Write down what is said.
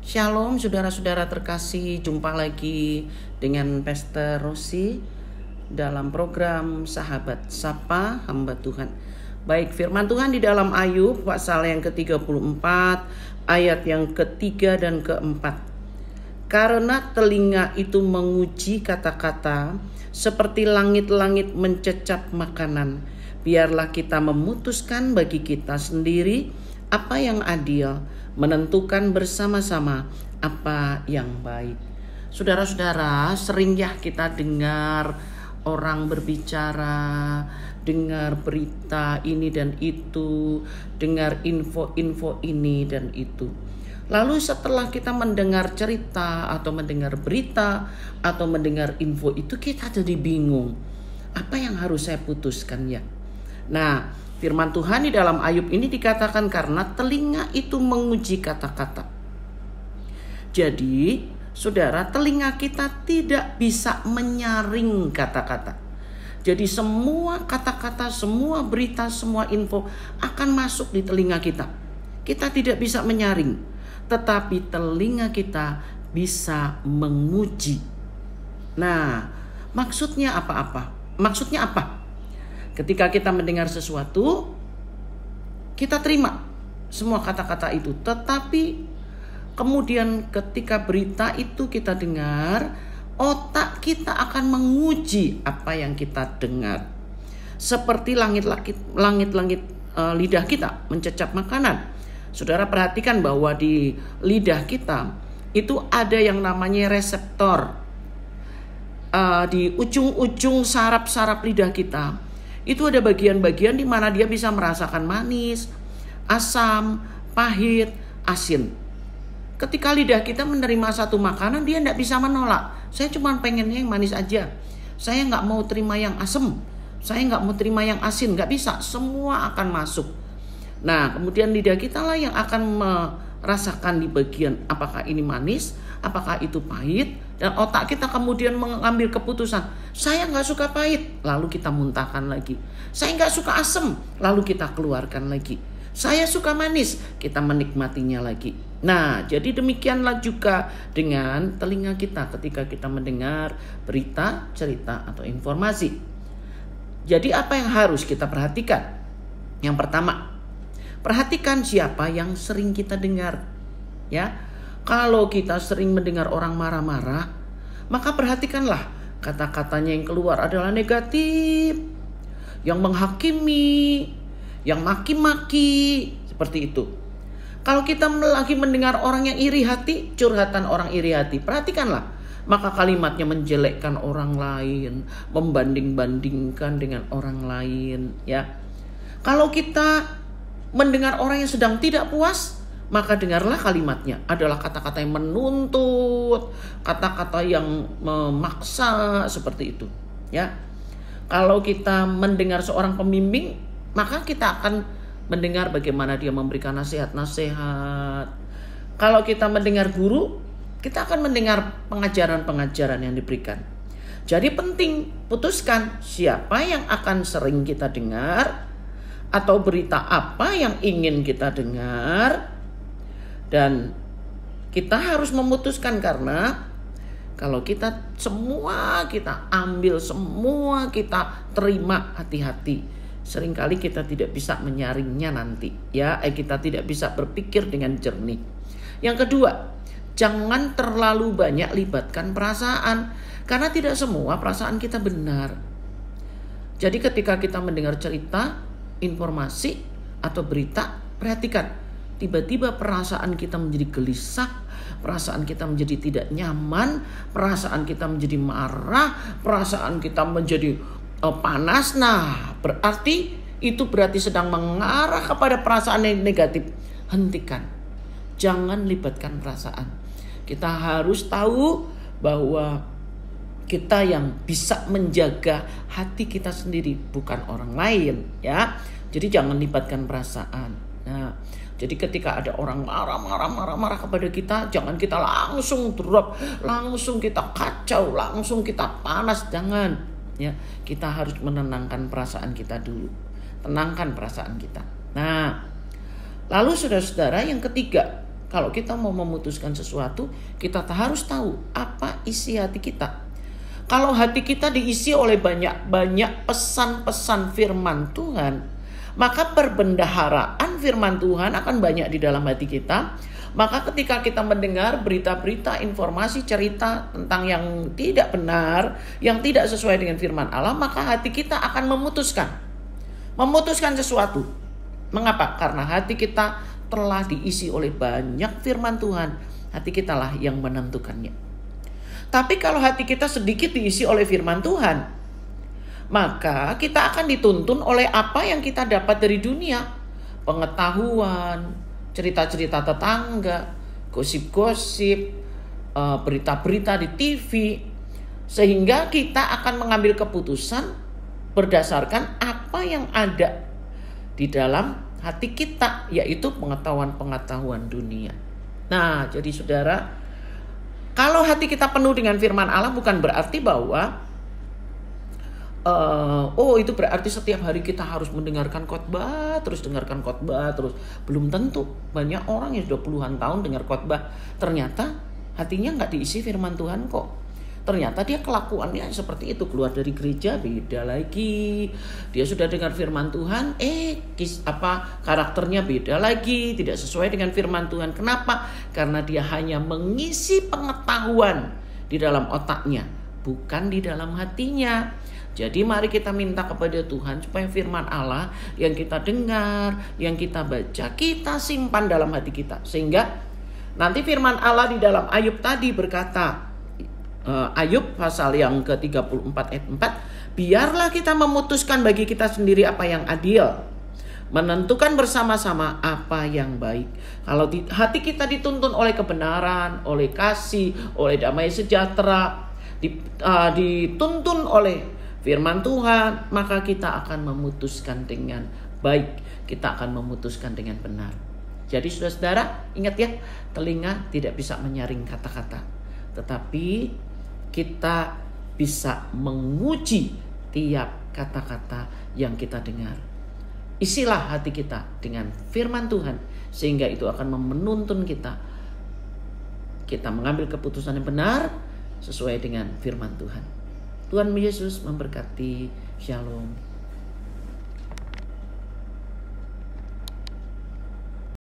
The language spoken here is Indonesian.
Shalom saudara-saudara terkasih, jumpa lagi dengan Pastor Rosi dalam program Sahabat Sapa Hamba Tuhan. Baik, firman Tuhan di dalam Ayub pasal yang ke-34 ayat yang ketiga dan keempat. Karena telinga itu menguji kata-kata seperti langit-langit mencecap makanan, biarlah kita memutuskan bagi kita sendiri apa yang adil, menentukan bersama-sama apa yang baik. Saudara-saudara, sering ya kita dengar orang berbicara, dengar berita ini dan itu, dengar info-info ini dan itu. Lalu setelah kita mendengar cerita atau mendengar berita atau mendengar info itu, kita jadi bingung. Apa yang harus saya putuskan ya? Nah, firman Tuhan di dalam Ayub ini dikatakan karena telinga itu menguji kata-kata. Jadi, saudara, telinga kita tidak bisa menyaring kata-kata. Jadi semua kata-kata, semua berita, semua info akan masuk di telinga kita. Kita tidak bisa menyaring, tetapi telinga kita bisa menguji. Nah, maksudnya apa? Maksudnya apa? Ketika kita mendengar sesuatu, kita terima semua kata-kata itu. Tetapi kemudian ketika berita itu kita dengar, otak kita akan menguji apa yang kita dengar. Seperti langit-langit lidah kita mencecap makanan. Saudara perhatikan bahwa di lidah kita itu ada yang namanya reseptor. Di ujung-ujung saraf-saraf lidah kita itu ada bagian-bagian di mana dia bisa merasakan manis, asam, pahit, asin. Ketika lidah kita menerima satu makanan, dia tidak bisa menolak. Saya cuma pengennya yang manis aja. Saya nggak mau terima yang asam. Saya nggak mau terima yang asin. Nggak bisa. Semua akan masuk. Nah, kemudian lidah kita lah yang akan merasakan di bagian apakah ini manis, apakah itu pahit. Dan otak kita kemudian mengambil keputusan, saya gak suka pahit, lalu kita muntahkan lagi. Saya gak suka asam, lalu kita keluarkan lagi. Saya suka manis, kita menikmatinya lagi. Nah, jadi demikianlah juga dengan telinga kita ketika kita mendengar berita, cerita, atau informasi. Jadi apa yang harus kita perhatikan? Yang pertama, perhatikan siapa yang sering kita dengar. Ya, kalau kita sering mendengar orang marah-marah, maka perhatikanlah kata-katanya yang keluar adalah negatif, yang menghakimi, yang maki-maki, seperti itu. Kalau kita lagi mendengar orang yang iri hati, curhatan orang iri hati, perhatikanlah. Maka kalimatnya menjelekkan orang lain, membanding-bandingkan dengan orang lain. Ya, kalau kita mendengar orang yang sedang tidak puas, maka dengarlah kalimatnya adalah kata-kata yang menuntut, kata-kata yang memaksa, seperti itu. Ya, kalau kita mendengar seorang pembimbing, maka kita akan mendengar bagaimana dia memberikan nasihat-nasihat. Kalau kita mendengar guru, kita akan mendengar pengajaran-pengajaran yang diberikan. Jadi penting putuskan siapa yang akan sering kita dengar, atau berita apa yang ingin kita dengar. Dan kita harus memutuskan, karena kalau kita semua kita ambil, semua kita terima, hati-hati. Seringkali kita tidak bisa menyaringnya nanti. Ya, kita tidak bisa berpikir dengan jernih. Yang kedua, jangan terlalu banyak libatkan perasaan, karena tidak semua perasaan kita benar. Jadi ketika kita mendengar cerita, informasi, atau berita, perhatikan. Tiba-tiba perasaan kita menjadi gelisah, perasaan kita menjadi tidak nyaman, perasaan kita menjadi marah, perasaan kita menjadi panas. Nah, berarti sedang mengarah kepada perasaan yang negatif. Hentikan. Jangan libatkan perasaan. Kita harus tahu bahwa kita yang bisa menjaga hati kita sendiri, bukan orang lain, ya. Jadi jangan libatkan perasaan. Nah, jadi ketika ada orang marah kepada kita, jangan kita langsung drop, langsung kita kacau, langsung kita panas, jangan. Ya, kita harus menenangkan perasaan kita dulu. Tenangkan perasaan kita. Nah, lalu saudara-saudara, yang ketiga, Kalau kita mau memutuskan sesuatu, kita harus tahu apa isi hati kita. Kalau hati kita diisi oleh banyak pesan-pesan firman Tuhan, maka perbendaharaan firman Tuhan akan banyak di dalam hati kita. Maka ketika kita mendengar berita-berita, informasi, cerita tentang yang tidak benar, yang tidak sesuai dengan firman Allah, maka hati kita akan memutuskan sesuatu. Mengapa? Karena hati kita telah diisi oleh banyak firman Tuhan. Hati kita lah yang menentukannya. Tapi kalau hati kita sedikit diisi oleh firman Tuhan, maka kita akan dituntun oleh apa yang kita dapat dari dunia. Pengetahuan, cerita-cerita tetangga, gosip-gosip, berita-berita di TV. Sehingga kita akan mengambil keputusan berdasarkan apa yang ada di dalam hati kita, yaitu pengetahuan-pengetahuan dunia. Nah, jadi saudara, kalau hati kita penuh dengan firman Allah, bukan berarti bahwa itu berarti setiap hari kita harus mendengarkan khotbah terus. Belum tentu. Banyak orang yang sudah puluhan tahun dengar khotbah, ternyata hatinya nggak diisi firman Tuhan kok. Ternyata dia kelakuannya seperti itu. Keluar dari gereja beda lagi. Dia sudah dengar firman Tuhan, karakternya beda lagi, tidak sesuai dengan firman Tuhan. Kenapa? Karena dia hanya mengisi pengetahuan di dalam otaknya, bukan di dalam hatinya. Jadi mari kita minta kepada Tuhan supaya firman Allah yang kita dengar, yang kita baca, kita simpan dalam hati kita. Sehingga nanti firman Allah di dalam Ayub tadi berkata, Ayub pasal yang ke-34 ayat 4, biarlah kita memutuskan bagi kita sendiri apa yang adil, menentukan bersama-sama apa yang baik. Kalau hati kita dituntun oleh kebenaran, oleh kasih, oleh damai sejahtera, dituntun oleh firman Tuhan, maka kita akan memutuskan dengan baik. Kita akan memutuskan dengan benar. Jadi saudara-saudara, ingat ya, telinga tidak bisa menyaring kata-kata, tetapi kita bisa menguji tiap kata-kata yang kita dengar. Isilah hati kita dengan firman Tuhan, sehingga itu akan menuntun kita mengambil keputusan yang benar sesuai dengan firman Tuhan. Tuhan Yesus memberkati. Shalom.